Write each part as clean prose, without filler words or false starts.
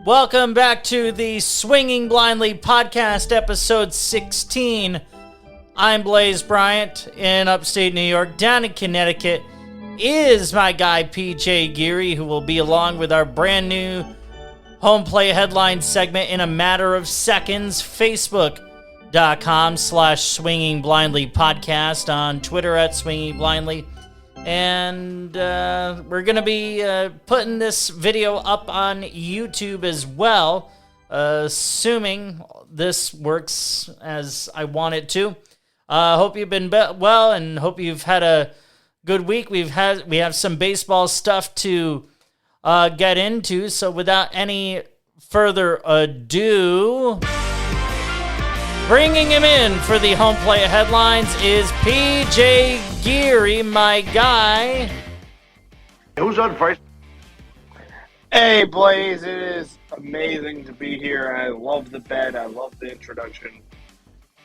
Welcome back to the Swinging Blindly podcast, episode 16. I'm Blaze Bryant in upstate New York. Down in Connecticut is my guy PJ Geary, who will be along with our brand new home play headline segment in a matter of seconds. Facebook.com/Swinging Blindly podcast, on Twitter at Swinging Blindly. And we're going to be putting this video up on YouTube as well, assuming this works as I want it to. Hope you've been well and hope you've had a good week. We have some baseball stuff to get into, so without any further ado, bringing him in for the home plate headlines is PJ Geary, my guy. Who's on first? Hey, Blaze, it is amazing to be here. I love the bed. I love the introduction.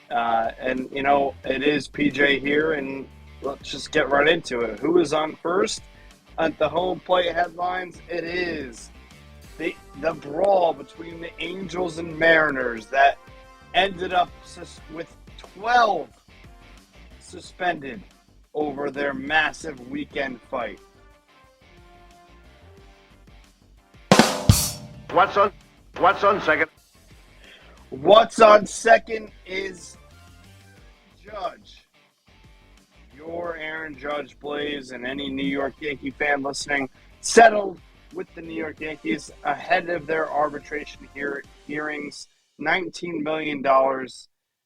And, you know, it is PJ here, and let's just get right into it. Who is on first at the home plate headlines? It is the brawl between the Angels and Mariners that ended up with 12 suspended over their massive weekend fight. What's on second? What's on second is Judge. Your Aaron Judge, Blaze, and any New York Yankee fan listening settled with the New York Yankees ahead of their arbitration hearings. $19 million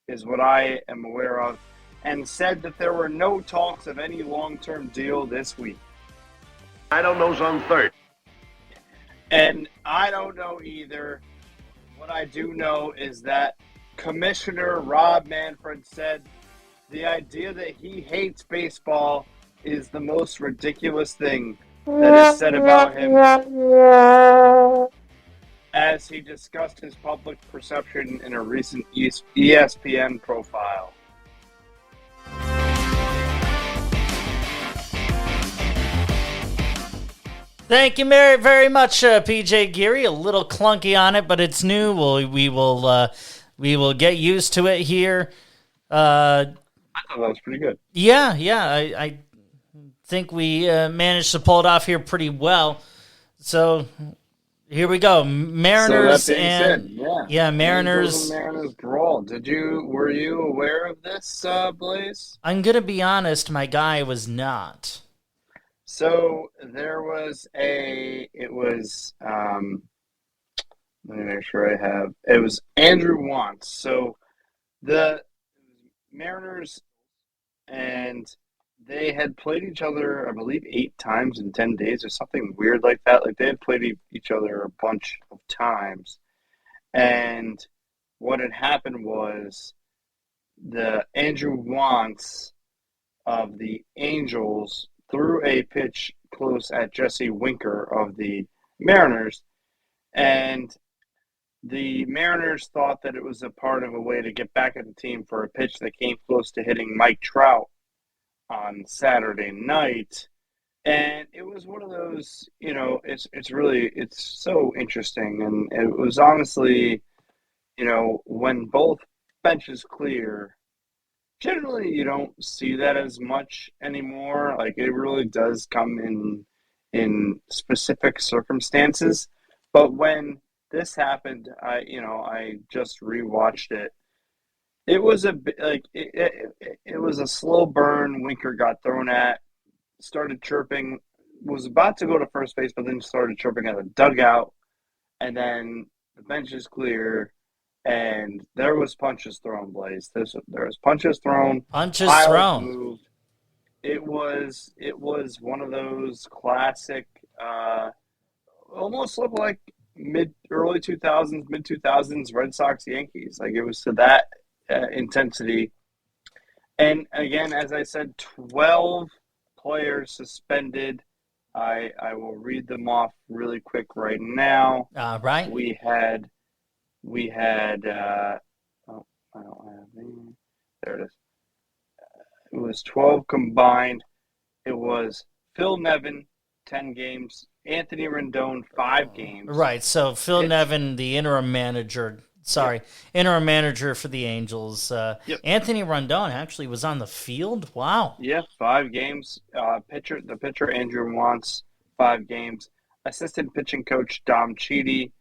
is what I am aware of, and said that there were no talks of any long-term deal this week. I don't know who's on third. And I don't know either. What I do know is that Commissioner Rob Manfred said the idea that he hates baseball is the most ridiculous thing that is said about him, as he discussed his public perception in a recent ESPN profile. Thank you very, very much, PJ Geary. A little clunky on it, but it's new. We will get used to it here. I thought that was pretty good. Yeah. I think we managed to pull it off here pretty well. So here we go. Mariners so and said, Mariners. Mariners brawl. Were you aware of this, Blaze? I'm gonna be honest, my guy was not. So there was let me make sure it was Andrew Wantz. So the Mariners, and they had played each other, I believe, 8 times in 10 days or something weird like that. Like, they had played each other a bunch of times. And what had happened was the Andrew Wantz of the Angels threw a pitch close at Jesse Winker of the Mariners, and the Mariners thought that it was a part of a way to get back at the team for a pitch that came close to hitting Mike Trout on Saturday night. And it was one of those, you know, it's so interesting. And it was honestly, you know, when both benches clear, generally you don't see that as much anymore. Like, it really does come in specific circumstances. But when this happened, I just rewatched it. It was a bit like it was a slow burn. Winker got thrown at, started chirping, was about to go to first base, but then started chirping at the dugout, and then the bench is clear, and there was punches thrown, Blaze. There was punches thrown. Punches thrown. Moved. It was one of those classic, almost looked like early 2000s, mid 2000s Red Sox Yankees. Like, it was to that intensity. And again, as I said, 12 players suspended. I will read them off really quick right now. Right. We had I don't have any. There it is. It was 12 combined. It was Phil Nevin, 10 games, Anthony Rendon 5 games. Right. So Phil Pitch- Nevin, the interim manager. Sorry, interim manager for the Angels. Yep. Anthony Rondon actually was on the field. Wow. Yeah, 5 games. The pitcher Andrew Wantz, 5 games. Assistant pitching coach Dom Cheedy,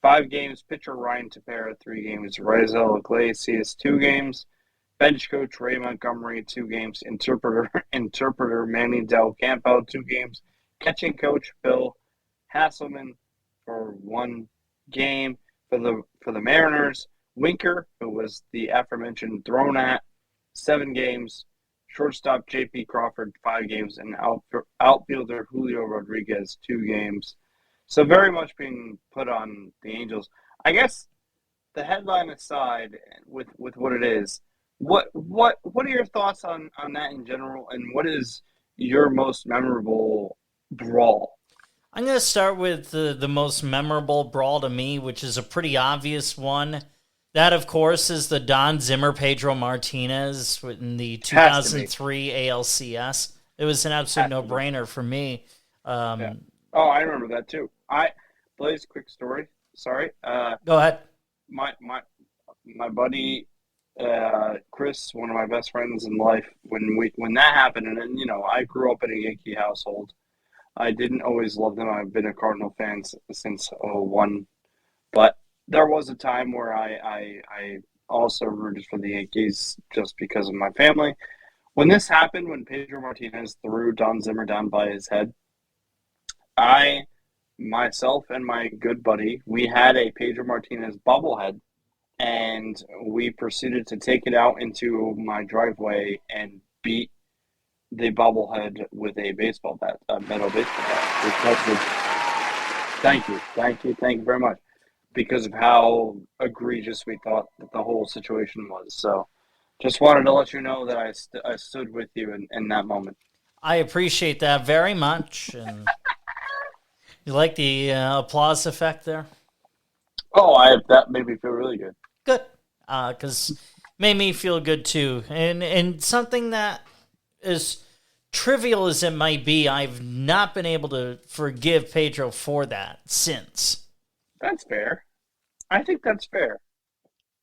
5 games. Pitcher Ryan Tepera, 3 games. Raisel Iglesias, 2 games. Bench coach Ray Montgomery, 2 games. Interpreter Manny Del Campo, 2 games. Catching coach Bill Hasselman for 1 game for the Mariners. Winker, who was the aforementioned thrown at, 7 games. Shortstop J.P. Crawford, 5 games, and outfielder Julio Rodriguez, 2 games. So very much being put on the Angels. I guess the headline aside, with what it is, what are your thoughts on that in general, and what is your most memorable brawl? I'm going to start with the most memorable brawl to me, which is a pretty obvious one. That, of course, is the Don Zimmer Pedro Martinez in the 2003 ALCS. It was an absolute no-brainer for me. Yeah. Oh, I remember that too. Blaze, quick story. Sorry. Go ahead. My buddy Chris, one of my best friends in life, when that happened, and then, I grew up in a Yankee household. I didn't always love them. I've been a Cardinal fan since '01, but there was a time where I also rooted for the Yankees just because of my family. When this happened, when Pedro Martinez threw Don Zimmer down by his head, myself and my good buddy, we had a Pedro Martinez bobblehead, and we proceeded to take it out into my driveway and beat the bobblehead with a baseball bat, a metal baseball bat. Thank you very much. Because of how egregious we thought that the whole situation was. So just wanted to let you know that I stood with you in that moment. I appreciate that very much. And you like the applause effect there? Oh, that made me feel really good. Good. Because made me feel good too. And something that as trivial as it might be, I've not been able to forgive Pedro for that since. That's fair. I think that's fair.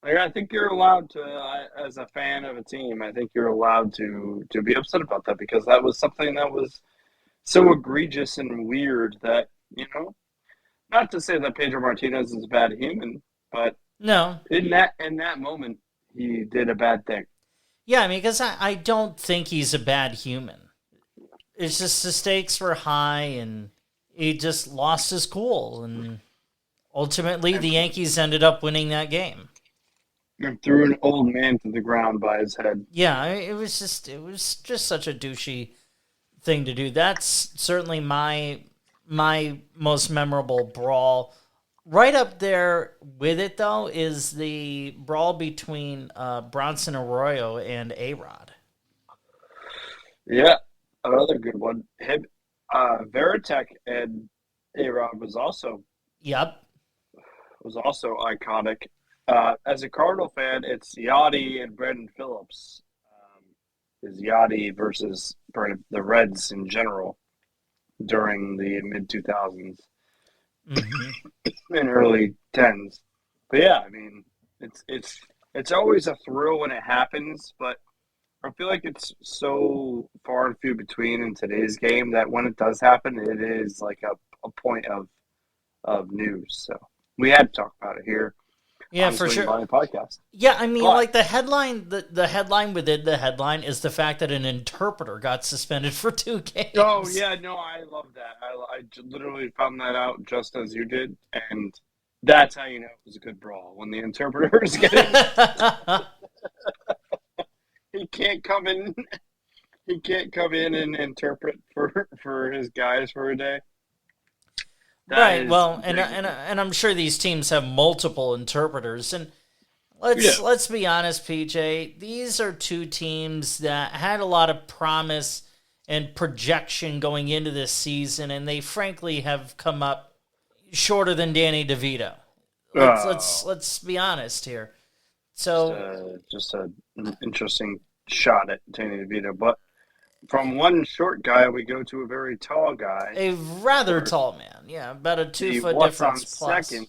Like, I think you're allowed to, as a fan of a team, I think you're allowed to be upset about that, because that was something that was so egregious and weird that, not to say that Pedro Martinez is a bad human, but no, in that moment, he did a bad thing. Yeah, I mean, because I don't think he's a bad human. It's just the stakes were high, and he just lost his cool, and ultimately, the Yankees ended up winning that game. And threw an old man to the ground by his head. Yeah, it was just such a douchey thing to do. That's certainly my most memorable brawl. Right up there with it, though, is the brawl between Bronson Arroyo and A-Rod. Yeah, another good one. Veritek and A-Rod was also iconic. As a Cardinal fan, it's Yachty and Brandon Phillips. Is Yachty versus the Reds in general during the mid-2000s and early 10s. But yeah, I mean, it's always a thrill when it happens, but I feel like it's so far and few between in today's game that when it does happen, it is like a point of news. So we had to talk about it here. Yeah, for sure. Podcast. Yeah, I mean, like the headline, the headline within the headline is the fact that an interpreter got suspended for 2 games. Oh yeah, no, I love that. I literally found that out just as you did, and that's how you know it was a good brawl when the interpreter is getting. He can't come in. He can't come in and interpret for his guys for a day. Right. Well, and I'm sure these teams have multiple interpreters, and let's be honest, PJ. These are 2 teams that had a lot of promise and projection going into this season, and they frankly have come up shorter than Danny DeVito. Let's be honest here. So just an interesting shot at Danny DeVito, but from one short guy, we go to a very tall guy. A rather For tall man. Yeah, about a 2 foot what's on difference plus. second,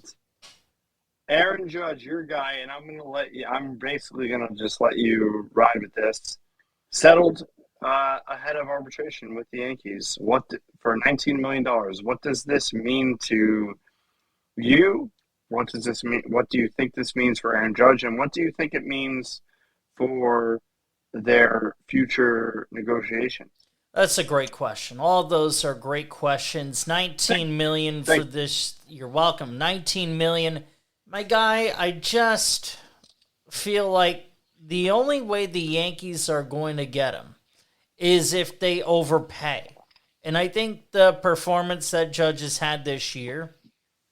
Aaron Judge, your guy, and I'm basically gonna just let you ride with this. Settled ahead of arbitration with the Yankees. For $19 million? What does this mean to you? What does this mean? What do you think this means for Aaron Judge, and what do you think it means for their future negotiations? That's a great question. All those are great questions. 19 million for this. You're welcome. 19 million. My guy, I just feel like the only way the Yankees are going to get him is if they overpay. And I think the performance that Judge has had this year,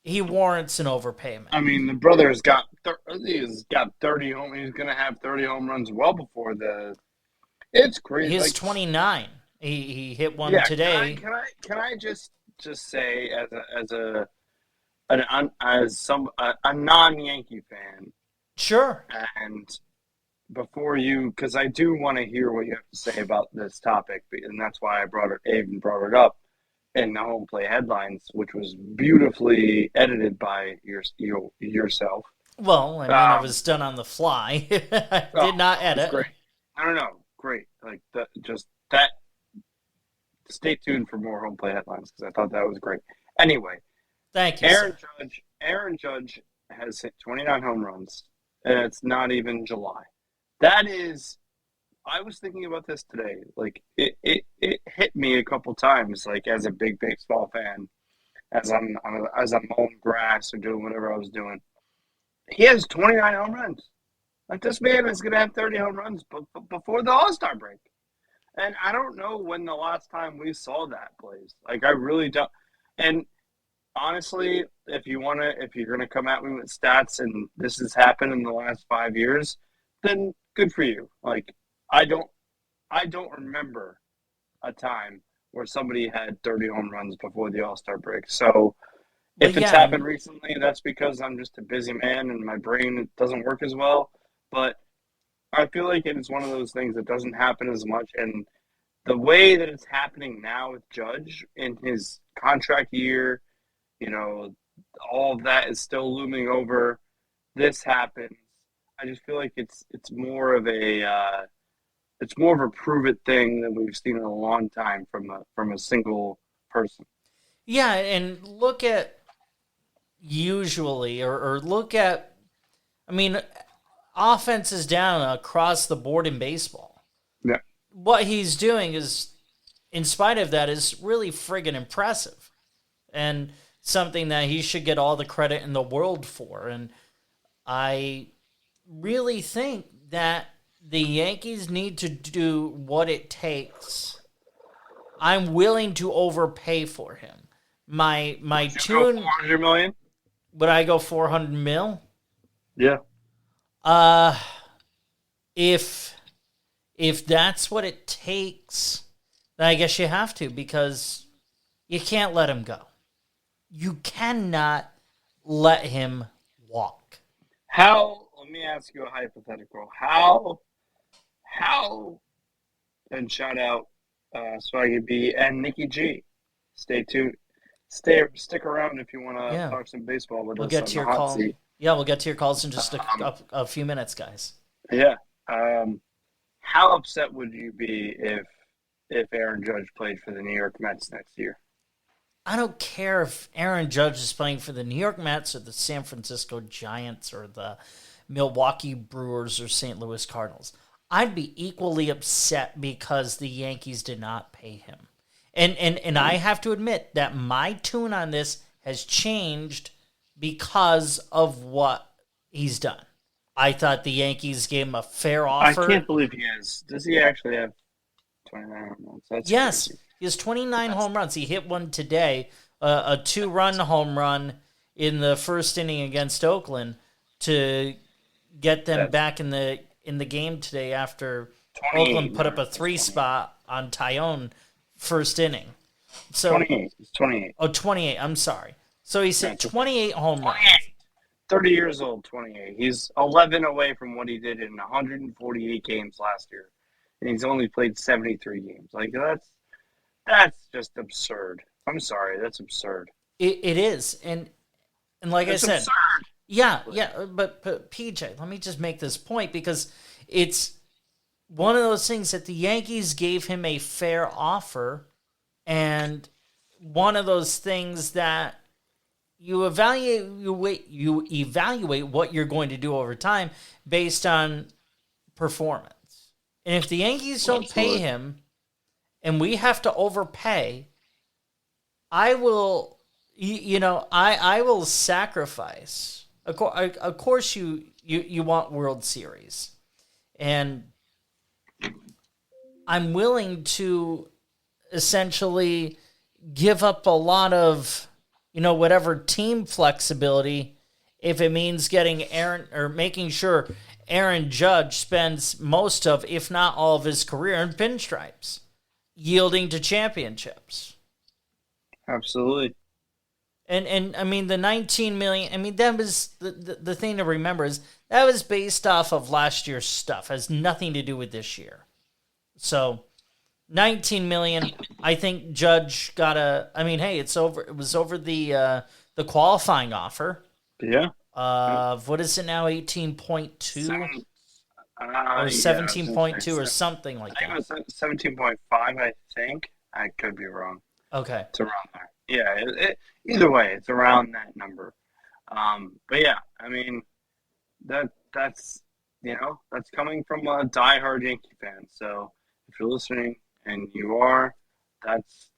he warrants an overpayment. I mean, the brother's got 30 home. He's going to have 30 home runs well before the. It's crazy. He's 29. He hit one Yeah, today. Can I just say a non-Yankee fan, Sure. and before you, because I do want to hear what you have to say about this topic, and that's why I even brought it up in the home play headlines, which was beautifully edited by yourself. Well, I mean, it was done on the fly. I did not edit. Great. I don't know. Great. Like that. Stay tuned for more home play headlines because I thought that was great. Anyway, thank you. Aaron Judge has hit 29 home runs, and it's not even July. That is, I was thinking about this today. Like it hit me a couple times. Like as a big baseball fan, as I'm mowing grass or doing whatever I was doing, he has 29 home runs. Like this man is going to have 30 home runs before the All-Star break. And I don't know when the last time we saw that, Blaze. Like I really don't. And honestly, if you're gonna come at me with stats and this has happened in the last 5 years, then good for you. Like I don't remember a time where somebody had 30 home runs before the All-Star break. So if it's happened recently, that's because I'm just a busy man and my brain doesn't work as well. But I feel like it is one of those things that doesn't happen as much. And the way that it's happening now with Judge in his contract year, all of that is still looming over. This happens. I just feel like it's more of a prove it thing than we've seen in a long time from a single person. Yeah, and look at usually or look at, I mean, offense is down across the board in baseball. Yeah. What he's doing is, in spite of that, is really friggin' impressive. And something that he should get all the credit in the world for. And I really think that the Yankees need to do what it takes. I'm willing to overpay for him. My tune. $400 million? Would I go 400 mil? Yeah. If that's what it takes, then I guess you have to, because you can't let him go. You cannot let him walk. Let me ask you a hypothetical. How, and shout out Swaggy B and Nikki G. Stay tuned. Stick around if you want to talk some baseball with us. We'll get to your call. Yeah, we'll get to your calls in just a few minutes, guys. Yeah. How upset would you be if Aaron Judge played for the New York Mets next year? I don't care if Aaron Judge is playing for the New York Mets or the San Francisco Giants or the Milwaukee Brewers or St. Louis Cardinals. I'd be equally upset because the Yankees did not pay him. And I have to admit that my tune on this has changed because of what he's done. I thought the Yankees gave him a fair offer. I can't believe he has. Does he actually have 29 home runs? Yes. Crazy. He has 29 home runs. He hit one today, a 2-run home run in the first inning against Oakland to get them back in the game today after Oakland put up a 3-spot on Tyone first inning. So 28. It's 28. Oh, 28. I'm sorry. So he hit 28 home runs. 30 years old, 28. He's 11 away from what he did in 148 games last year. and he's only played 73 games. Like that's just absurd. I'm sorry, that's absurd. It is, and like It's I said, absurd. yeah. But PJ, let me just make this point because it's one of those things that the Yankees gave him a fair offer, and one of those things that you evaluate what you're going to do over time based on performance. And if the Yankees don't pay him and we have to overpay, I will I will sacrifice. Of course you want World Series. And I'm willing to essentially give up a lot of whatever team flexibility if it means getting Aaron or making sure Aaron Judge spends most of, if not all of his career in pinstripes, yielding to championships. Absolutely. And I mean the 19 million, I mean that was the thing to remember is that was based off of last year's stuff. It has nothing to do with this year. So 19 million, I think Judge got hey, it was over the qualifying offer. Yeah. What is it now? 18.2 or 17.2 or something like that. I think it was 17.5. I think I could be wrong. Okay, it's around there. Yeah. Either way, it's around that number. But yeah, I mean that's that's coming from a diehard Yankee fan. So if you're listening and you are, that's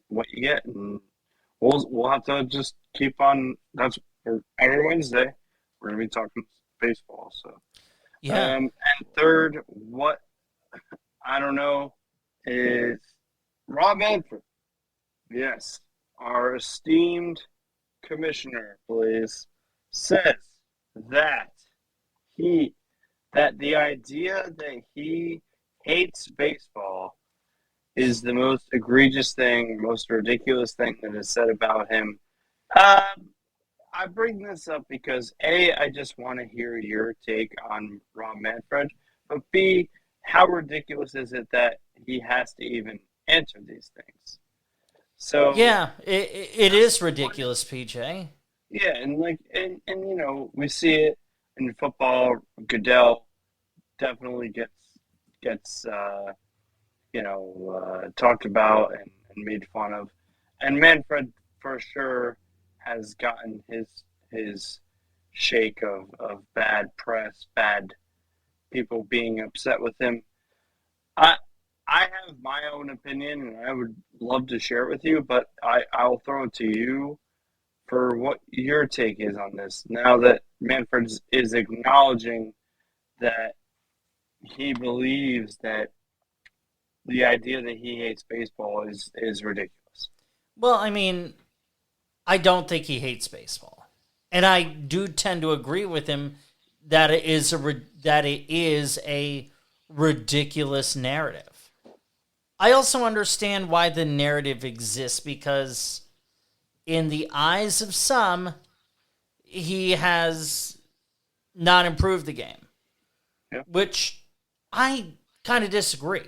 what you get, and we'll have to just keep on. That's every Wednesday we're gonna be talking baseball. So yeah. And third, what I don't know is Rob Manfred. Yes, our esteemed commissioner, please, says that the idea that he hates baseball is the most egregious thing, most ridiculous thing that is said about him. I bring this up because A, I just want to hear your take on Rob Manfred, but B, how ridiculous is it that he has to even answer these things? So yeah, it is ridiculous, PJ. Yeah, and we see it in football. Goodell definitely gets talked about and made fun of, and Manfred for sure has gotten his shake of bad press, bad people being upset with him. I have my own opinion, and I would love to share it with you, but I'll throw it to you for what your take is on this. Now that Manfred is acknowledging that he believes that the idea that he hates baseball is ridiculous. Well, I mean, I don't think he hates baseball, and I do tend to agree with him that it is a ridiculous narrative. I also understand why the narrative exists because, in the eyes of some, he has not improved the game, which I kind of disagree.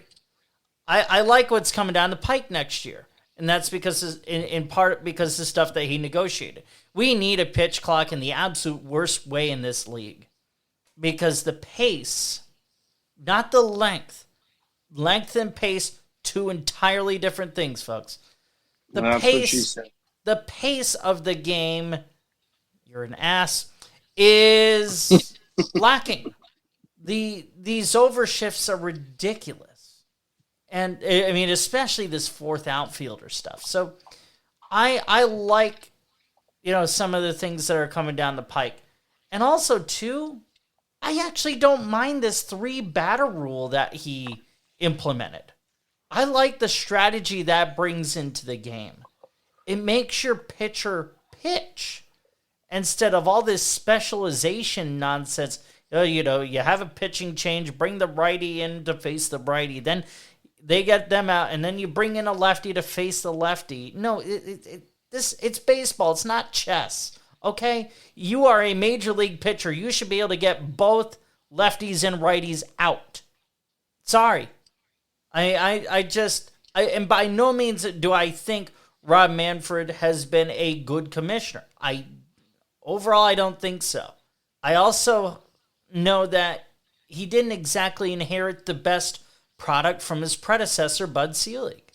I like what's coming down the pike next year. And that's because, in part, because the stuff that he negotiated. We need a pitch clock in the absolute worst way in this league. Because the pace, not the length. Length and pace, two entirely different things, folks. The pace of the game, you're an ass, is lacking. These overshifts are ridiculous. And, I mean, especially this fourth outfielder stuff. So, I like, some of the things that are coming down the pike. And also, too, I actually don't mind this 3-batter rule that he implemented. I like the strategy that brings into the game. It makes your pitcher pitch instead of all this specialization nonsense. You have a pitching change, bring the righty in to face the righty, then they get them out, and then you bring in a lefty to face the lefty. No, it's baseball. It's not chess, okay? You are a major league pitcher. You should be able to get both lefties and righties out. Sorry. And by no means do I think Rob Manfred has been a good commissioner. Overall, I don't think so. I also know that he didn't exactly inherit the best product from his predecessor, Bud Selig.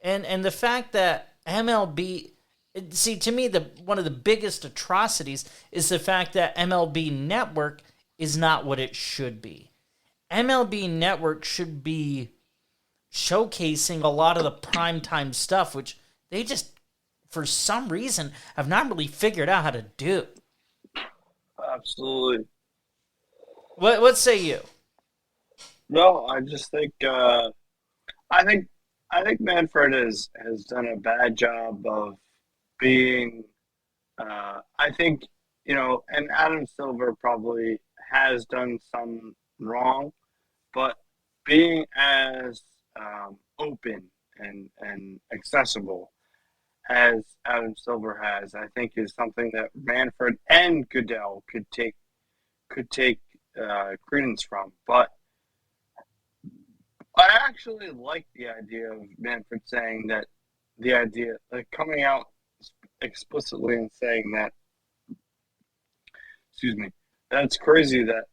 And the fact that MLB, see, to me, one of the biggest atrocities is the fact that MLB Network is not what it should be. MLB Network should be showcasing a lot of the primetime stuff, which they just, for some reason, have not really figured out how to do. Absolutely. What say you? No, I just think I think Manfred has done a bad job of being. I think and Adam Silver probably has done some wrong, but being as open and accessible as Adam Silver has, I think is something that Manfred and Goodell could take credence from. But I actually like the idea of Manfred saying that coming out explicitly and saying that, that's crazy that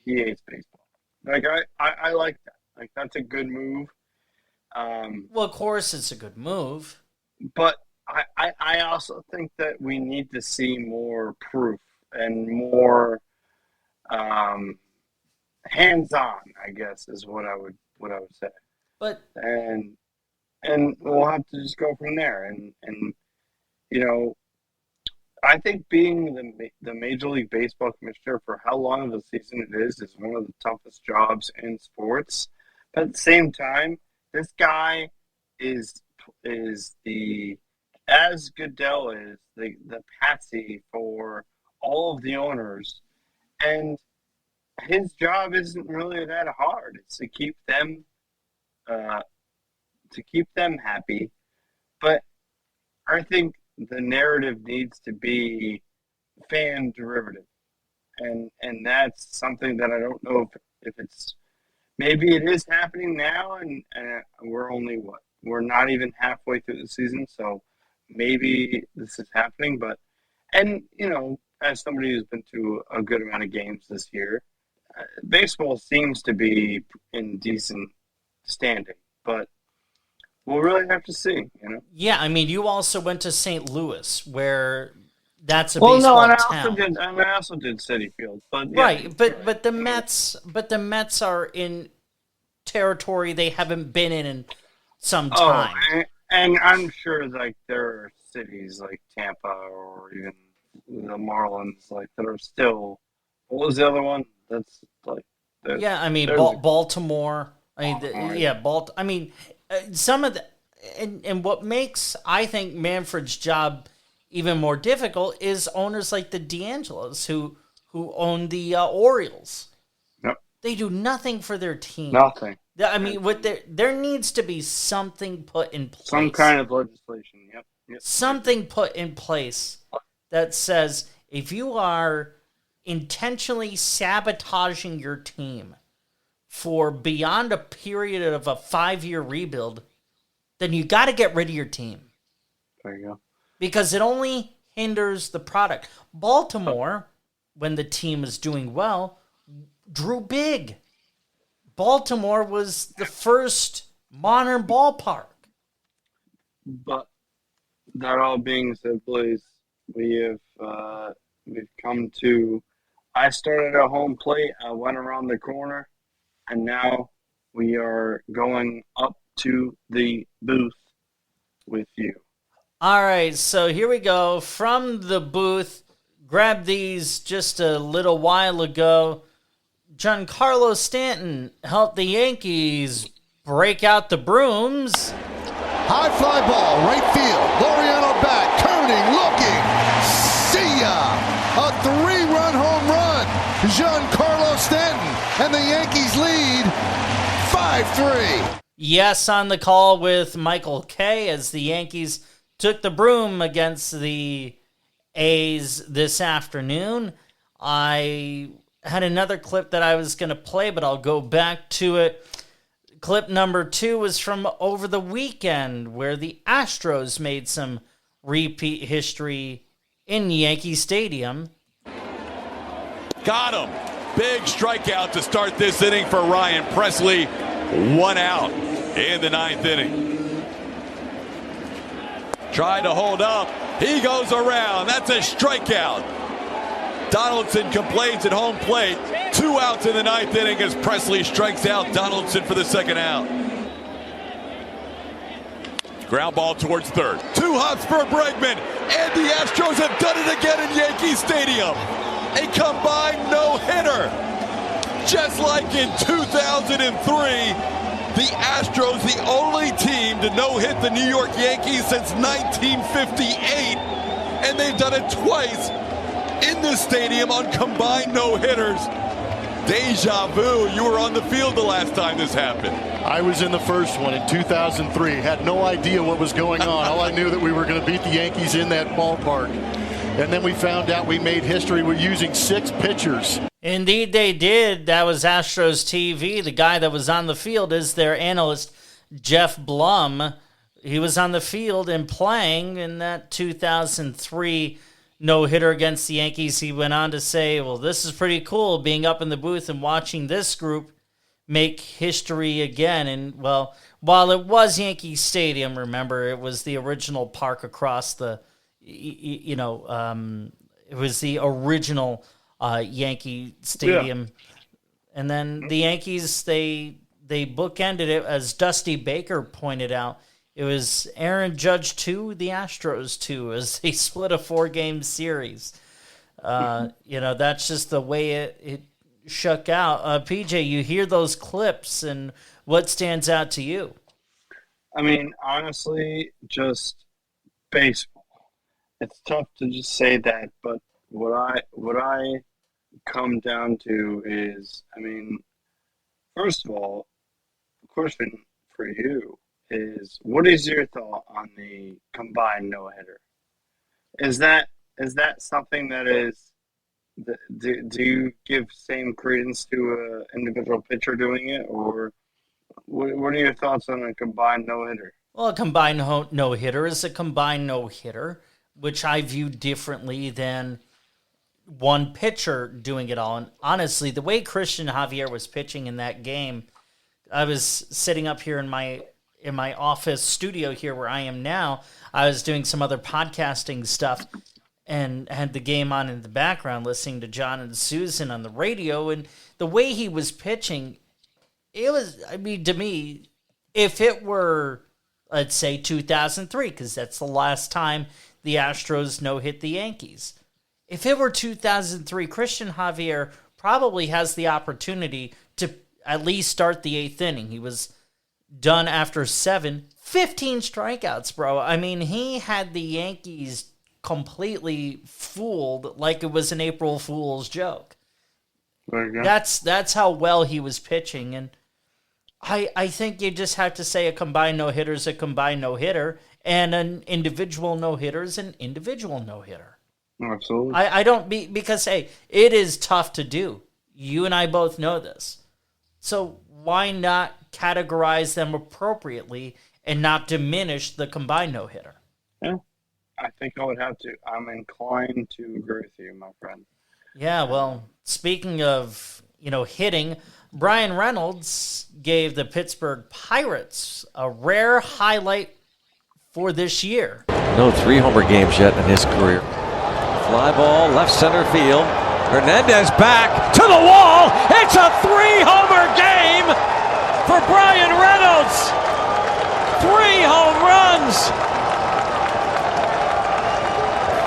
he hates baseball. Like I like that. Like that's a good move. Well, of course it's a good move. But I also think that we need to see more proof and more hands-on, I guess, is what I would say. But and we'll have to just go from there. And I think being the Major League Baseball commissioner for how long of a season it is one of the toughest jobs in sports. But at the same time, this guy is as Goodell is the patsy for all of the owners, and his job isn't really that hard. It's to keep them happy. But I think the narrative needs to be fan derivative, and that's something that I don't know if it's maybe it is happening now, and we're only we're not even halfway through the season, so maybe this is happening. But as somebody who's been to a good amount of games this year, baseball seems to be in decent standing, but we'll really have to see, Yeah, I mean, you also went to St. Louis, where that's a baseball town. I also did Citi Field, but yeah. Right, but the Mets are in territory they haven't been in some time. And I'm sure like there are cities like Tampa or even the Marlins that are still. What was the other one? That's yeah, I mean Baltimore. I mean, some of the and what makes I think Manfred's job even more difficult is owners like the D'Angelos who own the Orioles. Yep. They do nothing for their team. Nothing. I mean, there needs to be something put in place. Some kind of legislation. Yep. Something put in place that says if you are intentionally sabotaging your team for beyond a period of a 5-year rebuild, then you got to get rid of your team. There you go. Because it only hinders the product. Baltimore, when the team is doing well, drew big. Baltimore was the first modern ballpark. But that all being said, please, we've come to. I started at home plate. I went around the corner, and now we are going up to the booth with you. All right, so here we go. From the booth, grabbed these just a little while ago. Giancarlo Stanton helped the Yankees break out the brooms. High fly ball, right field. Laureano back, turning, looking. See ya! A 3-run home run. Giancarlo Stanton and the Yankees lead 5-3. Yes, on the call with Michael Kay as the Yankees took the broom against the A's this afternoon. I had another clip that I was going to play, but I'll go back to it. Clip number 2 was from over the weekend, where the Astros made some repeat history in Yankee Stadium. Got him. Big strikeout to start this inning for Ryan Presley. 1 out in the 9th inning. Tried to hold up. He goes around. That's a strikeout. Donaldson complains at home plate. 2 outs in the 9th inning as Presley strikes out Donaldson for the 2nd out. Ground ball towards third. 2 hops for Bregman. And the Astros have done it again in Yankee Stadium. A combined no-hitter. Just like in 2003, the Astros, the only team to no-hit the New York Yankees since 1958. And they've done it twice in this stadium on combined no-hitters. Deja vu. You were on the field the last time this happened. I was in the first one in 2003. Had no idea what was going on. All I knew that we were going to beat the Yankees in that ballpark. And then we found out we made history with using 6 pitchers. Indeed, they did. That was Astros TV. The guy that was on the field is their analyst, Jeff Blum. He was on the field and playing in that 2003 no-hitter against the Yankees. He went on to say, well, this is pretty cool, being up in the booth and watching this group make history again. And, well, while it was Yankee Stadium, remember, it was the original park across the, it was the original Yankee Stadium. Yeah. And then the Yankees, they bookended it, as Dusty Baker pointed out. It was Aaron Judge 2, the Astros 2, as they split a 4-game series. That's just the way it shook out. PJ, you hear those clips, and what stands out to you? I mean, honestly, just baseball. It's tough to just say that, but what I come down to is, I mean, first of all, the question for you is, what is your thought on the combined no-hitter? Is that something that is, do you give same credence to an individual pitcher doing it, or what are your thoughts on a combined no-hitter? Well, a combined no-hitter is a combined no-hitter, which I view differently than one pitcher doing it all. And honestly, the way Christian Javier was pitching in that game, I was sitting up here in my office studio here where I am now. I was doing some other podcasting stuff and had the game on in the background, listening to John and Susan on the radio. And the way he was pitching, it was, I mean, to me, if it were, let's say, 2003, because that's the last time the Astros no-hit the Yankees. If it were 2003, Christian Javier probably has the opportunity to at least start the 8th inning. He was done after 15 strikeouts, bro. I mean, he had the Yankees completely fooled like it was an April Fool's joke. There you go. That's how well he was pitching. And I think you just have to say a combined no-hitter is a combined no-hitter, and an individual no-hitter is an individual no-hitter. Absolutely. I don't because, hey, it is tough to do. You and I both know this. So why not categorize them appropriately and not diminish the combined no-hitter? Yeah, I think I would have to. I'm inclined to agree with you, my friend. Yeah, well, speaking of, hitting, Brian Reynolds gave the Pittsburgh Pirates a rare highlight for this year. No 3-homer games yet in his career. Fly ball, left center field. Hernandez back to the wall. It's a 3-homer game for Brian Reynolds. 3 home runs.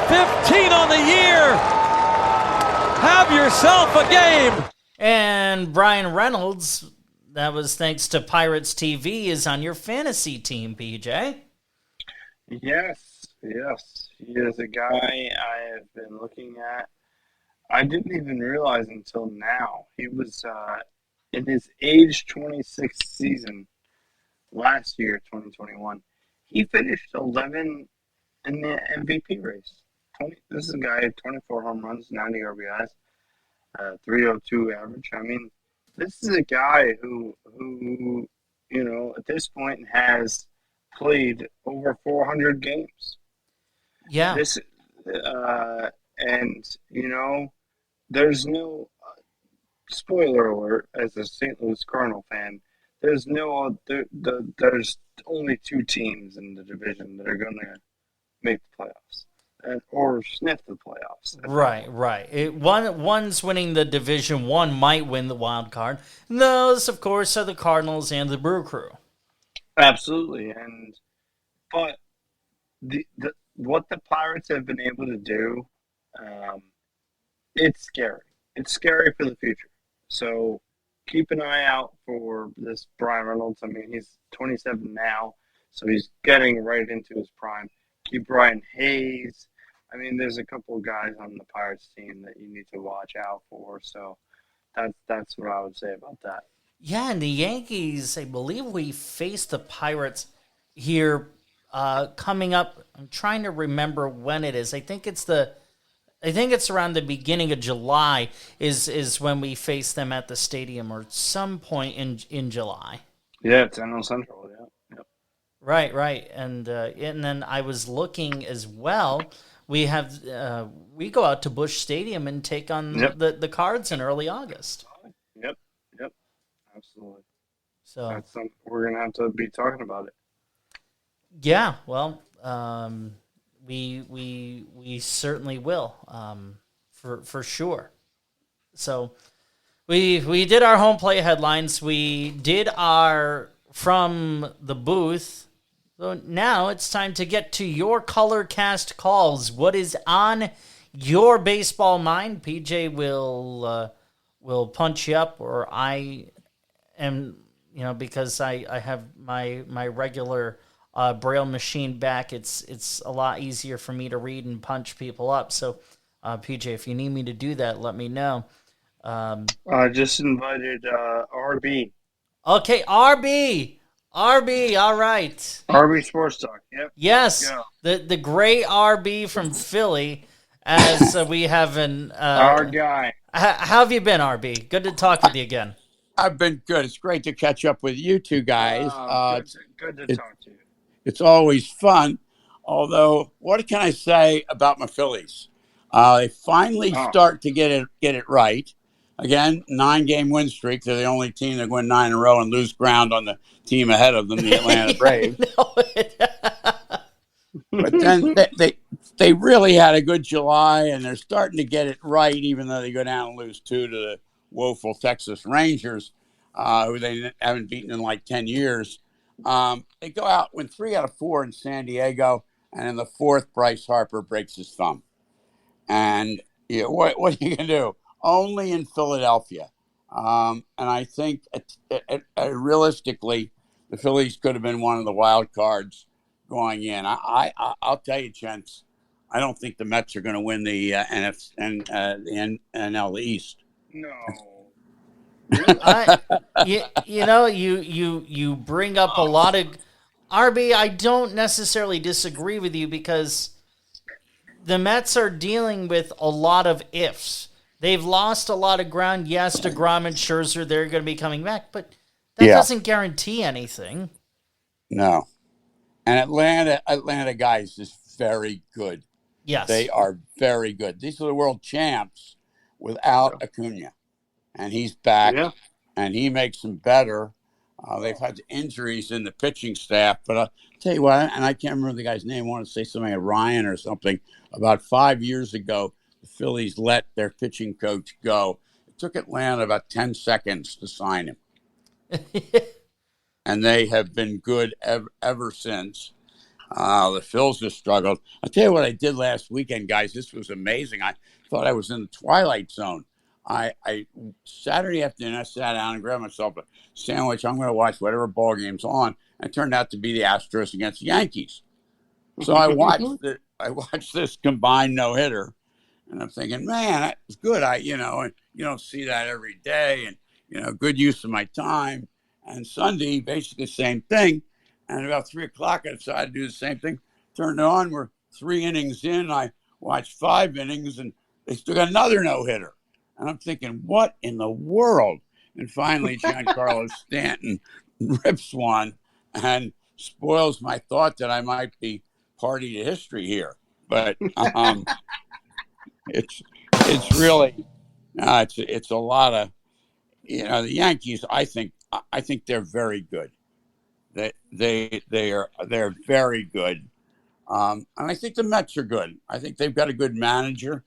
15 on the year. Have yourself a game. And Brian Reynolds, that was thanks to Pirates TV, is on your fantasy team, PJ. Yes. He is a guy I have been looking at. I didn't even realize until now. He was in his age 26th season last year, 2021. He finished 11 in the MVP race. This is a guy who had 24 home runs, 90 RBIs. .302 average. I mean, this is a guy who at this point has played over 400 games. Yeah. This and there's no spoiler alert as a St. Louis Cardinal fan. There's there's only two teams in the division that are going to make the playoffs or sniff the playoffs. Right. One's winning the division. One might win the wild card. And those, of course, are the Cardinals and the Brew Crew. Absolutely, but the what the Pirates have been able to do, it's scary. It's scary for the future. So keep an eye out for this Brian Reynolds. I mean, he's 27 now, so he's getting right into his prime. Keep Brian Hayes. I mean, there's a couple of guys on the Pirates team that you need to watch out for. So that's what I would say about that. Yeah, and the Yankees, I believe we faced the Pirates here coming up. I'm trying to remember when it is. I think it's around the beginning of July is when we face them at the stadium, or some point in July. Yeah, it's NL Central. Yeah. Yep. Right, and then I was looking as well. We we go out to Busch Stadium and take on the Cards in early August. Yep, absolutely. So that's something we're gonna have to be talking about it. Yeah, well, we certainly will, for sure. So we did our home play headlines. We did our from the booth. So now it's time to get to your color cast calls. What is on your baseball mind? PJ will punch you up, or I am, because I have my regular Braille machine back. It's a lot easier for me to read and punch people up. So, PJ, if you need me to do that, let me know. I just invited RB. Okay, RB, all right. RB Sports Talk. Yep. Yes, the great RB from Philly. As we have our guy. How have you been, RB? Good to talk with you again. I've been good. It's great to catch up with you two guys. Good to talk to you. It's always fun. Although, what can I say about my Phillies? They finally start to get it right. Again, 9-game win streak. They're the only team that win 9 in a row and lose ground on the team ahead of them, the Atlanta Braves. But then they really had a good July, and they're starting to get it right, even though they go down and lose 2 to the woeful Texas Rangers, who they haven't beaten in like 10 years. They go out, win 3 out of 4 in San Diego, and in the 4th, Bryce Harper breaks his thumb. And what are you going to do? Only in Philadelphia. And I think realistically, the Phillies could have been one of the wild cards going in. I'll tell you, gents, I don't think the Mets are going to win the NL East. No. You bring up a lot of RB. I don't necessarily disagree with you, because the Mets are dealing with a lot of ifs. They've lost a lot of ground. Yes, DeGrom and Scherzer, they're going to be coming back, but that doesn't guarantee anything. No. And Atlanta guys is very good. Yes. They are very good. These are the world champs without Acuna. And he's back, and he makes them better. They've had injuries in the pitching staff, but I'll tell you what, and I can't remember the guy's name. I want to say something like Ryan or something. About 5 years ago, the Phillies let their pitching coach go. It took Atlanta about 10 seconds to sign him. And they have been good ever since. The Phils have struggled. I'll tell you what I did last weekend, guys. This was amazing. I thought I was in the Twilight Zone. I Saturday afternoon, I sat down and grabbed myself a sandwich. I'm going to watch whatever ball game's on. It turned out to be the Astros against the Yankees. So I watched this combined no-hitter, and I'm thinking, man, that was good. You don't see that every day, and good use of my time. And Sunday, basically the same thing. And about 3 o'clock, I decided to do the same thing. Turned it on. We're 3 innings in. I watched 5 innings, and they still got another no-hitter. And I'm thinking, what in the world? And finally, Giancarlo Stanton rips one and spoils my thought that I might be party to history here. But it's really it's a lot of the Yankees. I think they're very good. They're very good. And I think the Mets are good. I think they've got a good manager.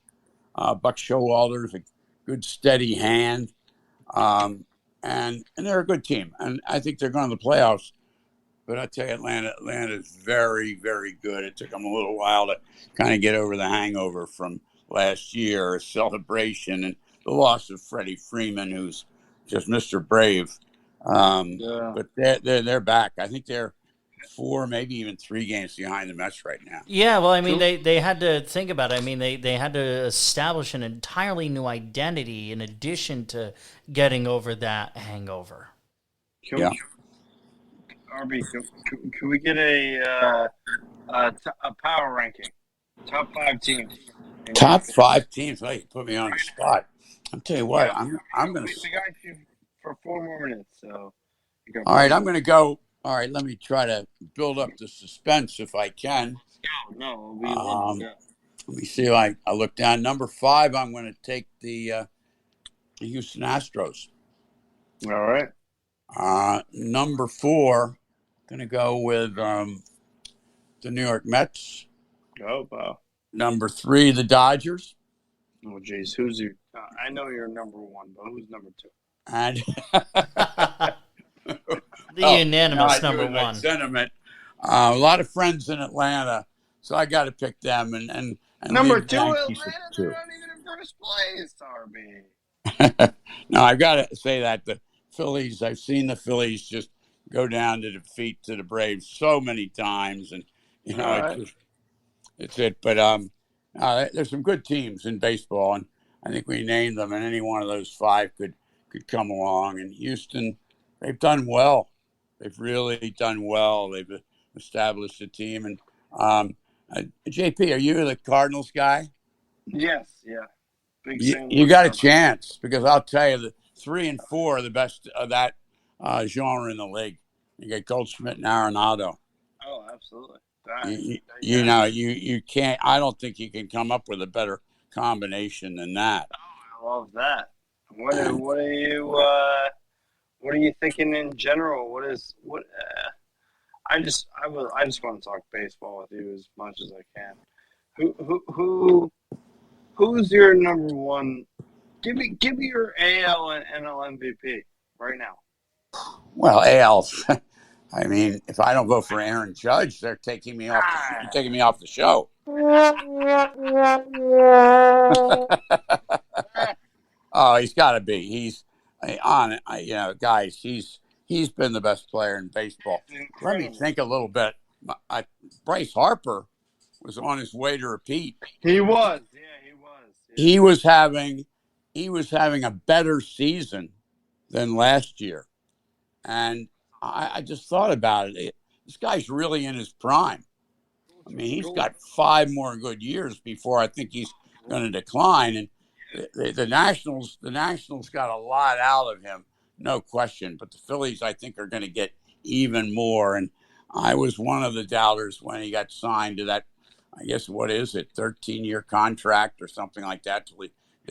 Buck Showalter's a good, steady hand, and they're a good team. And I think they're going to the playoffs. But I tell you, Atlanta is very, very good. It took them a little while to kind of get over the hangover from last year, a celebration, and the loss of Freddie Freeman, who's just Mr. Brave. But they're back. I think they're 4, maybe even 3 games behind the Mets right now. Yeah, well, I mean, they had to think about it. I mean, they had to establish an entirely new identity in addition to getting over that hangover. RB, can we get a power ranking? Top 5 teams. Top 5 teams. Well, you put me on the spot. I'll tell you what. I'm going to. We got you for 4 more minutes. So. All right, I'm going to go. All right, let me try to build up the suspense if I can. No. Let me see if I look down. Number 5, I'm going to take the Houston Astros. All right. Number 4, going to go with the New York Mets. Oh, wow. Number 3, the Dodgers. Oh, geez. Who's your? I know you're number 1, but who's number 2? And the unanimous number 1. Sentiment. A lot of friends in Atlanta, so I got to pick them. And number 2, Atlanta. They're not even in first place, RB. No, I've got to say that the Phillies. I've seen the Phillies just go down to defeat to the Braves so many times, and it's it. But there's some good teams in baseball, and I think we named them, and any one of those 5 could come along. And Houston, they've done well. They've really done well. They've established a team. And JP, are you the Cardinals guy? Yes, yeah. You got a chance, because I'll tell you, the 3 and 4 are the best of that genre in the league. You get Goldschmidt and Arenado. Oh, absolutely. You can't. I don't think you can come up with a better combination than that. Oh, I love that. What are you thinking in general? I just want to talk baseball with you as much as I can. Who's your number 1? Give me your AL and NL MVP right now. Well, AL. I mean, if I don't vote for Aaron Judge, they're taking me off. Taking me off the show. Oh, he's got to be. He's on. Guys, he's been the best player in baseball. Let me think a little bit. Bryce Harper was on his way to repeat. He was. Yeah, he was. Yeah. He was having a better season than last year, and I just thought about it. This guy's really in his prime. I mean, he's got 5 more good years before I think he's going to decline. And the Nationals got a lot out of him, no question. But the Phillies, I think, are going to get even more. And I was one of the doubters when he got signed to that, I guess, 13-year contract or something like that till he'd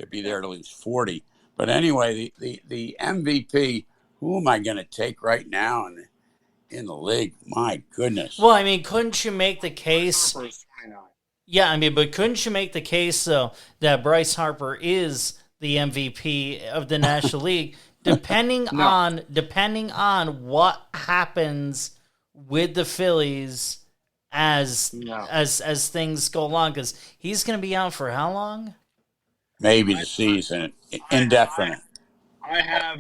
be there till he's 40. But anyway, the MVP, who am I going to take right now in the league? My goodness. Well, I mean, couldn't you make the case? Yeah, I mean, but couldn't you make the case, though, that Bryce Harper is the MVP of the National League, depending on what happens with the Phillies as things go along? Because he's going to be out for how long? Maybe the season, indefinite. I have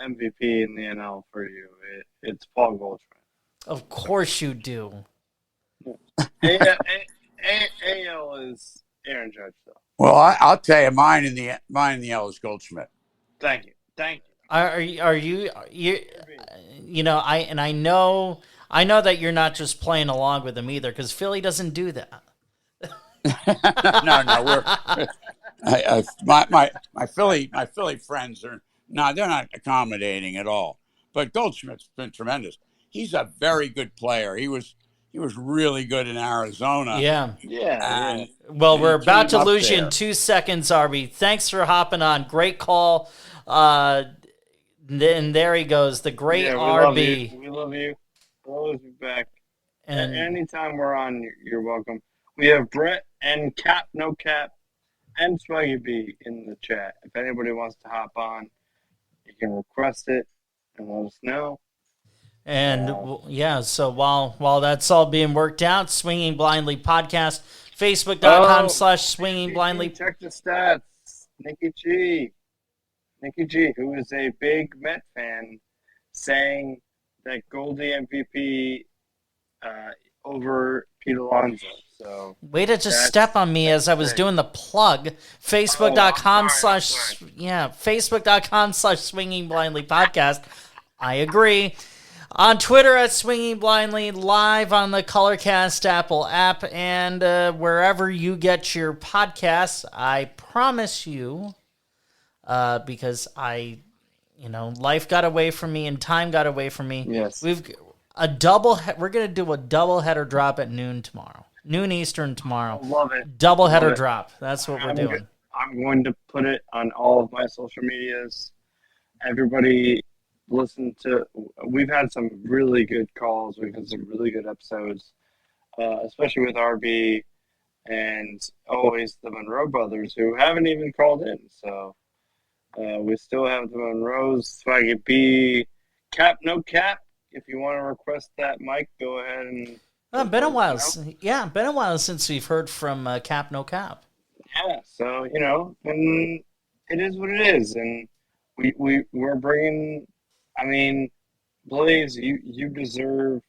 MVP in the NL for you. It's Paul Goldschmidt. Of course you do. AL is Aaron Judge, though. Well, I'll tell you, mine in the L is Goldschmidt. Thank you. Are you? I know that you're not just playing along with him either, because Philly doesn't do that. My Philly friends are they're not accommodating at all. But Goldschmidt's been tremendous. He's a very good player. He was really good in Arizona. Yeah. Yeah. And Well, we're he about came to up lose you in there. 2 seconds, Arby. Thanks for hopping on. Great call. And there he goes, the great Yeah, we love you. RB. We love you. We'll always be back. And Anytime we're on, you're welcome. We have Brett and Cap, No Cap, and Swaggy B in the chat. If anybody wants to hop on, you can request it and let us know. yeah, so while that's all being worked out, Swinging Blindly podcast, facebook.com/Swinging Blindly. Check the stats. Nikki G, who is a big Met fan, saying that Goldie MVP over Pete Alonso. So Way to just step on me as I was doing the plug. Facebook.com/Swinging Blindly podcast. I agree. On Twitter at Swinging Blindly, live on the Colorcast Apple app, and wherever you get your podcasts. I promise you, because life got away from me and time got away from me. Yes. We're going to do a double header drop at noon tomorrow. Noon Eastern tomorrow. Love it. Double header drop. That's what we're doing. I'm going to put it on all of my social medias. Everybody listen to. We've had some really good calls. We've had some really good episodes, especially with RB and always the Monroe brothers, who haven't even called in. So we still have the Monroes, Swaggy B, Cap, No Cap. If you want to request that, Mike, go ahead and. Been a while. Yeah, been a while since we've heard from Cap No Cap. Yeah, so and it is what it is, and we're bringing. I mean, Blaze, you deserve,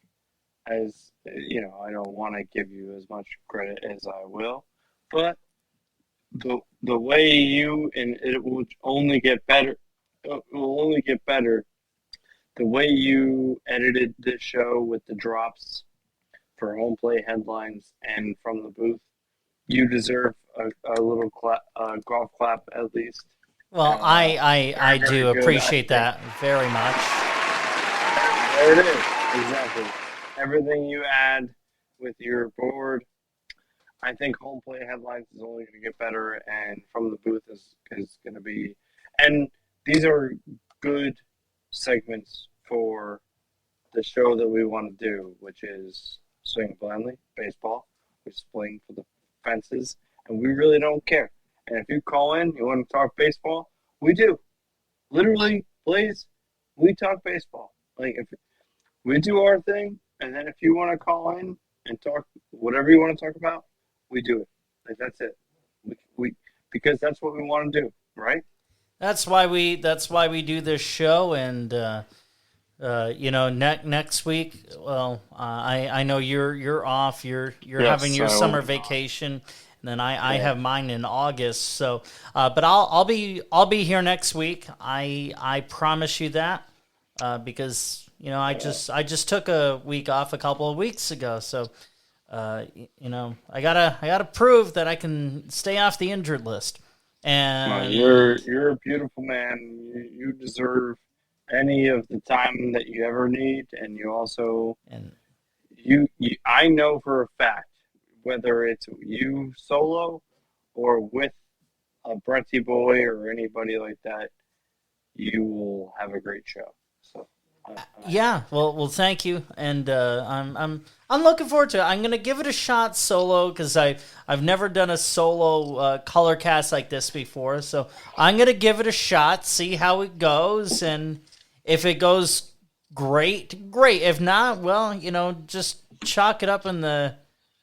as I don't want to give you as much credit as I will, but the way and it will only get better. It will only get better. The way you edited this show with the drops for home play headlines and from the booth, you deserve a little golf clap at least. Well, I do appreciate that very much. There it is. Exactly. Everything you add with your board, I think home play headlines is only going to get better, and from the booth is going to be. And these are good segments for the show that we want to do, which is Swing Blindly, baseball. We swing for the fences, and we really don't care. And if you call in, you want to talk baseball, we do. Literally, please, we talk baseball. Like, if we do our thing, and then if you want to call in and talk whatever you want to talk about, we do it. Like, that's it. We because that's what we want to do, right? That's why we do this show, and next week. Well, I know you're off. You're having your summer vacation, and then I have mine in August. So, but I'll be here next week. I promise you that, because I just took a week off a couple of weeks ago. So, I gotta prove that I can stay off the injured list. And you're a beautiful man. You deserve any of the time that you ever need, and you also I know for a fact, whether it's you solo or with a Bretty boy or anybody like that, you will have a great show. So yeah, well, thank you, and I'm looking forward to it. I'm gonna give it a shot solo, because I've never done a solo color cast like this before, so I'm gonna give it a shot, see how it goes, and if it goes great. If not, well, just chalk it up in the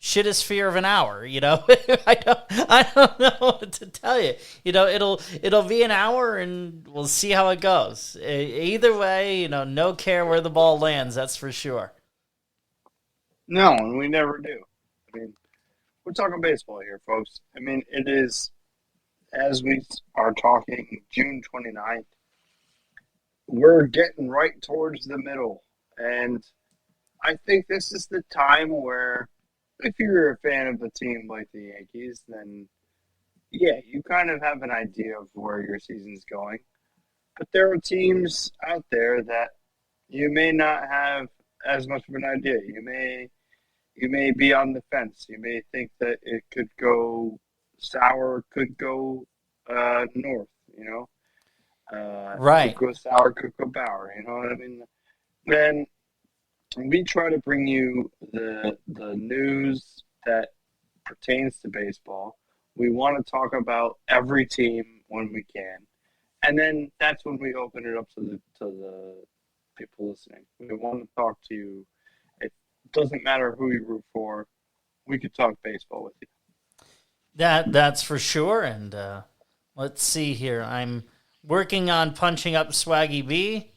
shitosphere of an hour. I don't know what to tell you. It'll be an hour, and we'll see how it goes. Either way, no care where the ball lands. That's for sure. No, and we never do. I mean, we're talking baseball here, folks. I mean, it is, as we are talking, June 29th. We're getting right towards the middle, and I think this is the time where, if you're a fan of a team like the Yankees, then yeah, you kind of have an idea of where your season's going. But there are teams out there that you may not have as much of an idea. You may be on the fence. You may think that it could go sour, could go north. Could Right. go sour, could go sour. You know what I mean? Then we try to bring you the news that pertains to baseball. We want to talk about every team when we can, and then that's when we open it up to the people listening. We want to talk to you. It doesn't matter who you root for. We could talk baseball with you. That's for sure. And let's see here. I'm working on punching up Swaggy B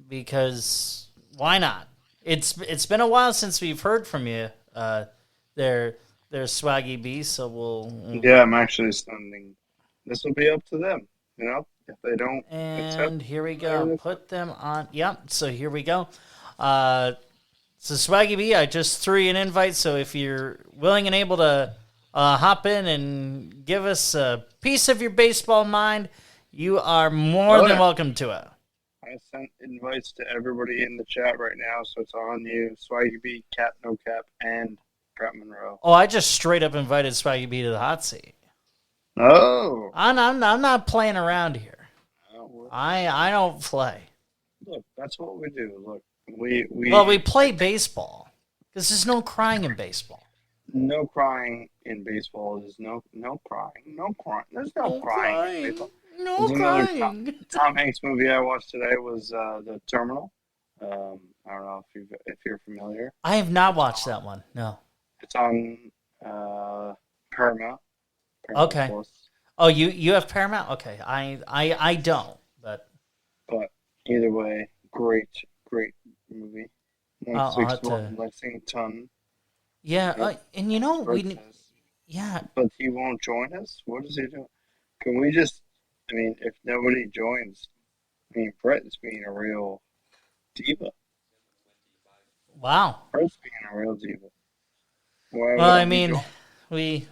because why not? It's been a while since we've heard from you. There Swaggy B. So we'll Yeah, I'm actually sending. This will be up to them. If they don't accept, and here we go. Put them on. Yep. So here we go. So Swaggy B, I just threw you an invite. So if you're willing and able to hop in and give us a piece of your baseball mind, you are more than welcome to it. I sent invites to everybody in the chat right now, so it's on you. Swaggy B, Cap No Cap, and Pratt Monroe. Oh, I just straight up invited Swaggy B to the hot seat. Oh, I'm not playing around here. well, I don't play. look, that's what we do. Look, we Well, we play baseball because there's no crying in baseball. no crying in baseball. There's no crying, no crying. There's no crying in baseball. No There's another crying. Tom Hanks movie I watched today was The Terminal. I don't know if you're familiar. I have not watched that one. No. It's on Paramount. Okay. Plus. Oh, you have Paramount? Okay. I don't. But Either way, great movie. I'll have to- 161 Lexington. yeah, and Brett says, yeah. but he won't join us. What is he doing? Can we just? I mean, if nobody joins, Brett is being a real diva. Wow. Brett's being a real diva. Why Well, would he join?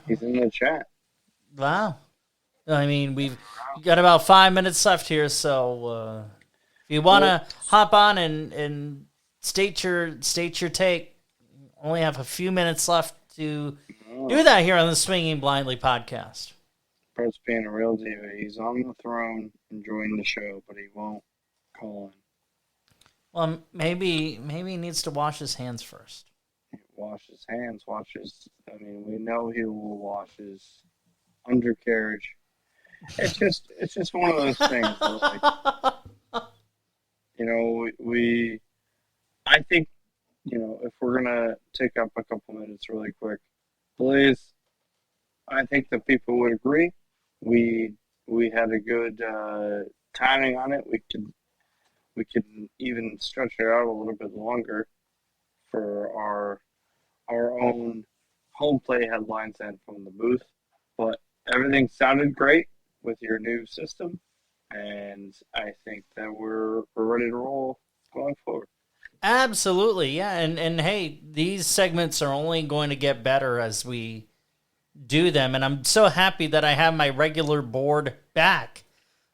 He's in the chat. Wow. We've got about 5 minutes left here, so if you want to hop on and state your take, only have a few minutes left to do that here on the Swinging Blindly podcast. Brett's being a real diva. He's on the throne enjoying the show, but he won't call in. Well, maybe he needs to wash his hands first. Wash his hands, we know he will wash his undercarriage. It's just one of those things. I think, if we're gonna take up a couple minutes really quick, please, I think that people would agree. We had a good timing on it. We could even stretch it out a little bit longer for our own home play headlines and from the booth. But everything sounded great with your new system, and I think that we're ready to roll going forward. Absolutely, yeah. And hey, these segments are only going to get better as we do them, and I'm so happy that I have my regular board back.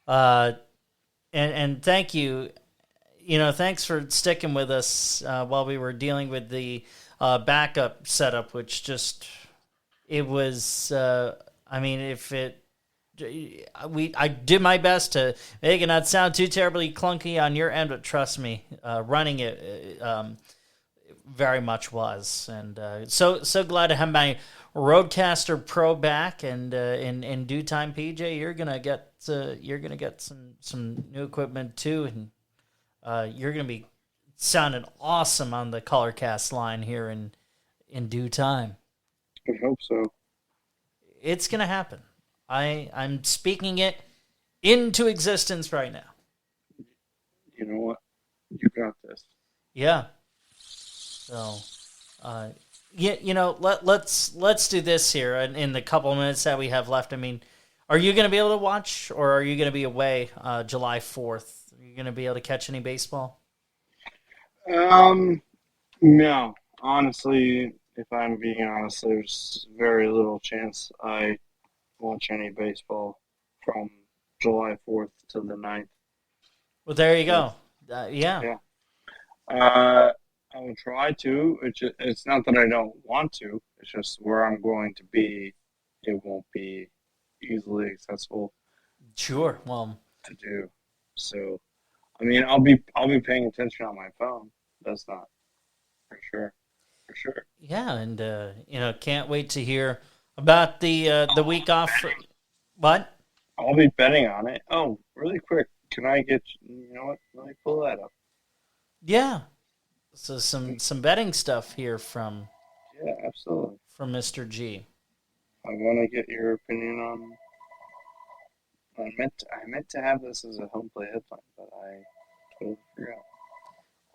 And thank you. Thanks for sticking with us while we were dealing with the backup setup, which it was. I did my best to make it not sound too terribly clunky on your end, but trust me, running it very much was, and so glad to have my Roadcaster Pro back, and in due time, PJ, you're gonna get some new equipment too, and you're gonna be sounding awesome on the Colorcast line here in due time. I hope so. It's gonna happen. I'm speaking it into existence right now. You know what? You got this. Yeah. So, let's do this here in the couple of minutes that we have left. Are you going to be able to watch, or are you going to be away July 4th? Are you going to be able to catch any baseball? No. Honestly, if I'm being honest, there's very little chance I watch any baseball from July 4th to the 9th. Well, there you go. Yeah. Yeah. I will try to. It's not that I don't want to. It's just where I'm going to be, it won't be easily accessible Sure. Well, to do. So, I mean, I'll be paying attention on my phone. That's not for sure. For sure. yeah, and can't wait to hear about the week off. What? I'll be betting on it. Oh, really quick. Can I get, you know what? Let me pull that up. Yeah. So some betting stuff here from Yeah, absolutely. Mr. G. I want to get your opinion on. I meant to have this as a home play headline, but I totally forgot.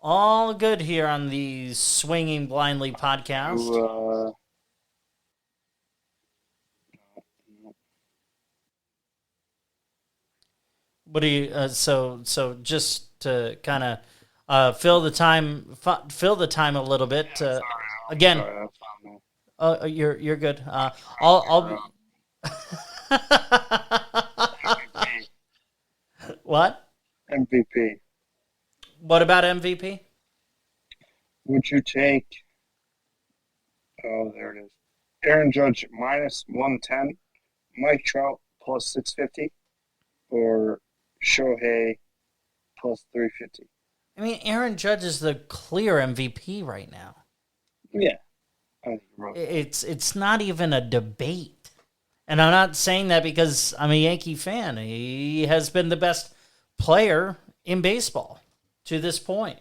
All good here on the Swinging Blindly podcast. What do you? So just to kind of fill the time a little bit. Again, Sorry, I found you're good. I'll that. What? MVP. What about MVP? Would you take? Oh, there it is. Aaron Judge minus 110, Mike Trout plus 650, or Shohei plus 350. I mean, Aaron Judge is the clear MVP right now. Yeah, I think you're right. It's not even a debate, and I'm not saying that because I'm a Yankee fan. He has been the best player in baseball to this point.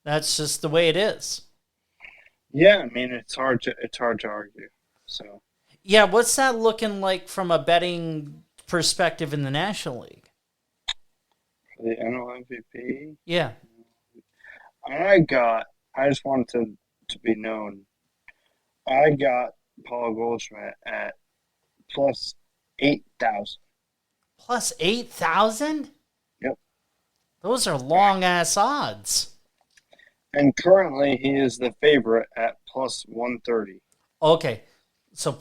That's just the way it is. Yeah, I mean it's hard to argue. So yeah, what's that looking like from a betting perspective in the National League? The NL MVP. Yeah, I just wanted to be known. I got Paul Goldschmidt at plus 8,000. plus 8,000. Yep. Those are long ass odds. And currently, he is the favorite at plus 130. Okay, so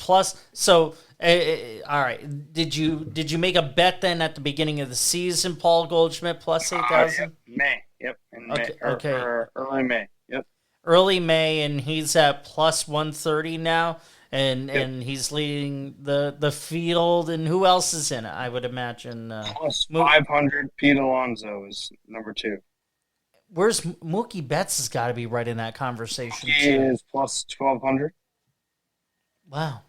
all right. Did you make a bet then at the beginning of the season, Paul Goldschmidt plus 8,000? May. Yep. In Okay, May, or early May. Yep. Early May, and he's at plus 130 now, and he's leading the field. And who else is in it? I would imagine Plus 500. Pete Alonso is number 2. Where's Mookie Betts has got to be right in that conversation He too. is plus 1,200. Wow.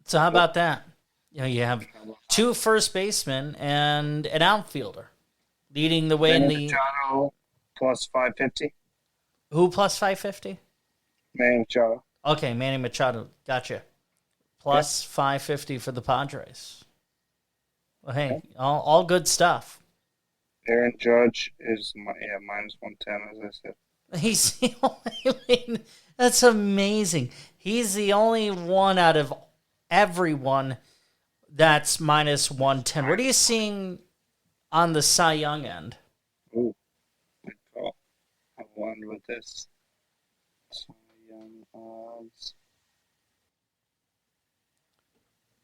So how about that? You have 2 first basemen and an outfielder leading the way in the. Machado plus 550. Who plus 550? Manny Machado. Okay, Manny Machado. Gotcha. Plus 550 for the Padres. Well, hey, all good stuff. Aaron Judge is minus 110, as I said. He's the only. That's amazing. He's the only one out of everyone that's minus 110. What are you seeing on the Cy Young end? Ooh, good call. I wonder with this. Cy Young odds.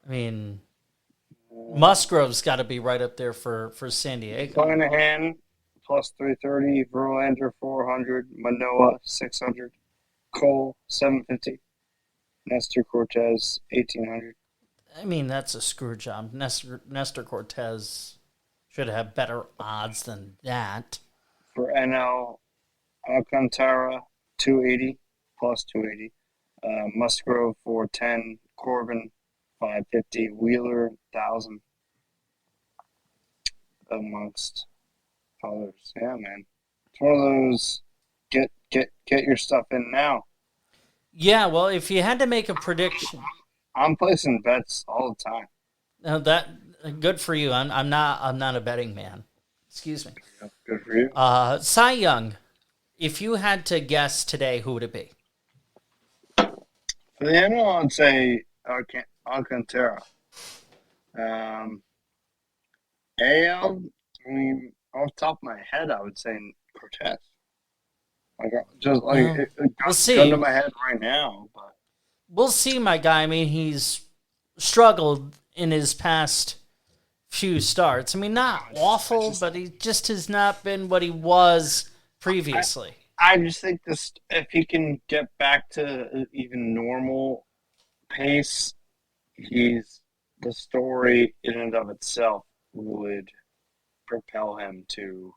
I mean, Musgrove's got to be right up there for San Diego. Flanagan plus 330, Verlander 400, Manoah 600, Cole 750, Nestor Cortez 1800. I mean, that's a screw job. Nestor Cortez should have better odds than that. For NL, Alcantara 280 plus 280, Musgrove 410, Corbin 550, Wheeler 1,000, amongst others. Yeah, man, it's one of those get your stuff in now. Yeah, well, if you had to make a prediction, I'm placing bets all the time. that good for you. I'm not a betting man. Excuse me. Good for you. Cy Young, if you had to guess today, who would it be? For the NL, I'd say Alcantara. AL, I mean, off the top of my head, I would say Cortez. Like, just like We'll see. gun to my head right now. But we'll see, my guy. I mean, he's struggled in his past few starts. I mean, not awful, but he just has not been what he was previously. I just think this, if he can get back to even normal pace, the story in and of itself would propel him to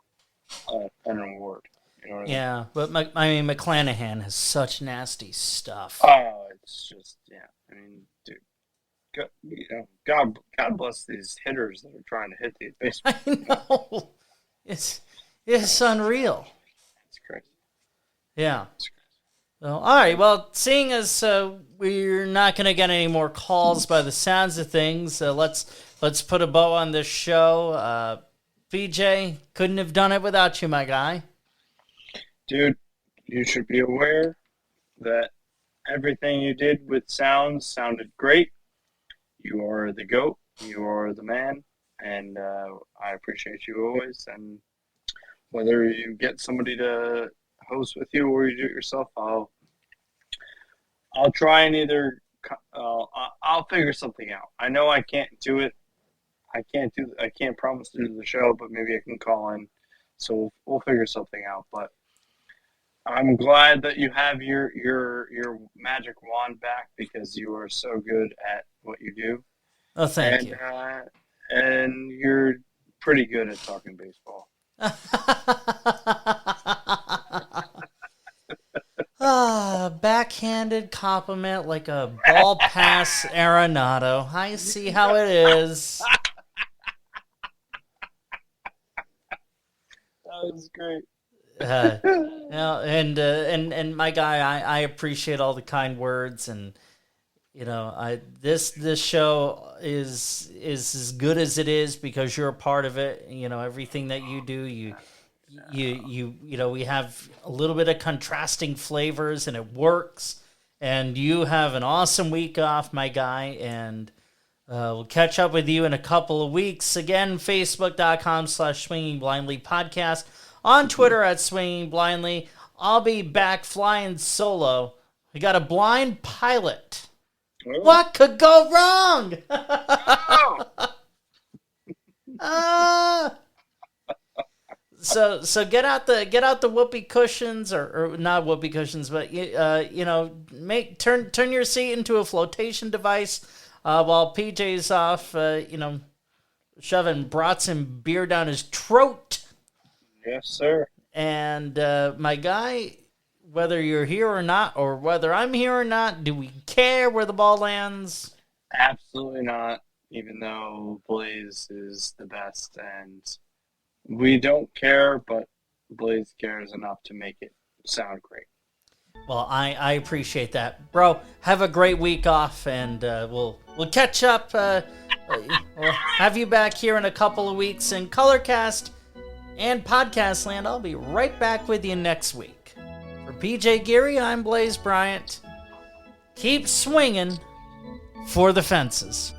an award. You know what I mean? Yeah, but McClanahan has such nasty stuff. Oh, it's just, yeah. I mean, dude, God bless these hitters that are trying to hit these baseballs. I know. It's unreal. It's crazy. Yeah. Well, all right. Well, seeing as we're not going to get any more calls by the sounds of things, let's put a bow on this show. BJ, couldn't have done it without you, my guy. Dude, you should be aware that everything you did with sounds sounded great. You are the GOAT. You are the man. And I appreciate you always. And whether you get somebody to host with you or you do it yourself, I'll try and either I'll figure something out. I know I can't do it. I can't promise to do the show, but maybe I can call in. So we'll figure something out. But I'm glad that you have your magic wand back, because you are so good at what you do. Oh, thank you. And you're pretty good at talking baseball. Backhanded compliment like a ball pass Arenado. I see how it is. That was great. And my guy, I appreciate all the kind words, and this show is as good as it is because you're a part of it. Everything that you do, we have a little bit of contrasting flavors, and it works. And you have an awesome week off, my guy, and we'll catch up with you in a couple of weeks. Again, Facebook.com/swingingblindly podcast. On Twitter @swingingblindly. I'll be back flying solo. We got a blind pilot. Oh. What could go wrong? So get out the whoopee cushions, or not whoopee cushions, but turn your seat into a flotation device while PJ's off shoving brats and beer down his throat. Yes, sir. And my guy, whether you're here or not, or whether I'm here or not, do we care where the ball lands? Absolutely not, even though Blaze is the best. And we don't care, but Blaze cares enough to make it sound great. Well, I appreciate that. Bro, have a great week off, and we'll catch up. We'll have you back here in a couple of weeks in Colorcast and Podcast Land. I'll be right back with you next week. For PJ Geary, I'm Blaze Bryant. Keep swinging for the fences.